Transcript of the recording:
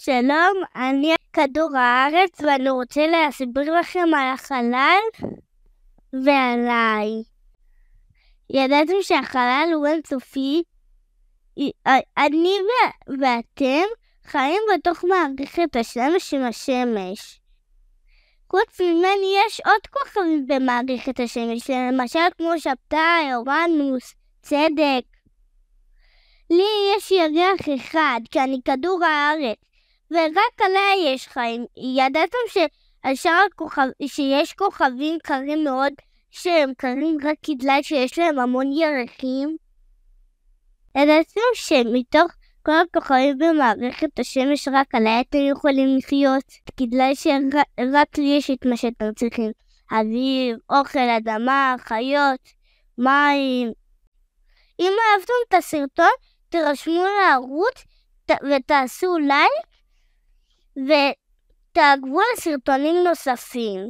שלום, אני כדור הארץ ואני רוצה להסביר לכם על החלל ועליי. ידעתם שהחלל הוא אינסופי? אני ואתם חיים בתוך מערכת השמש עם השמש. חוץ ממני יש עוד כוכבים במערכת השמש, למשל כמו שבתאי, אורנוס, צדק. לי יש ירח אחד, כי אני כדור הארץ, ורק עליי יש חיים. ידעתם שיש כוכבים קרים מאוד, שהם קרים רק בגלל שיש להם המון ירחים? ידעתם שמתוך כל הכוכבים במערכת השמש רק עליי אתם יכולים לחיות, בגלל שרק לי יש את מה שאתם צריכים. אוויר, אוכל, אדמה, חיות, מים. אם אהבתם את הסרטון, תירשמו לערוץ ותעשו לייק ותעקבו על סרטונים נוספים.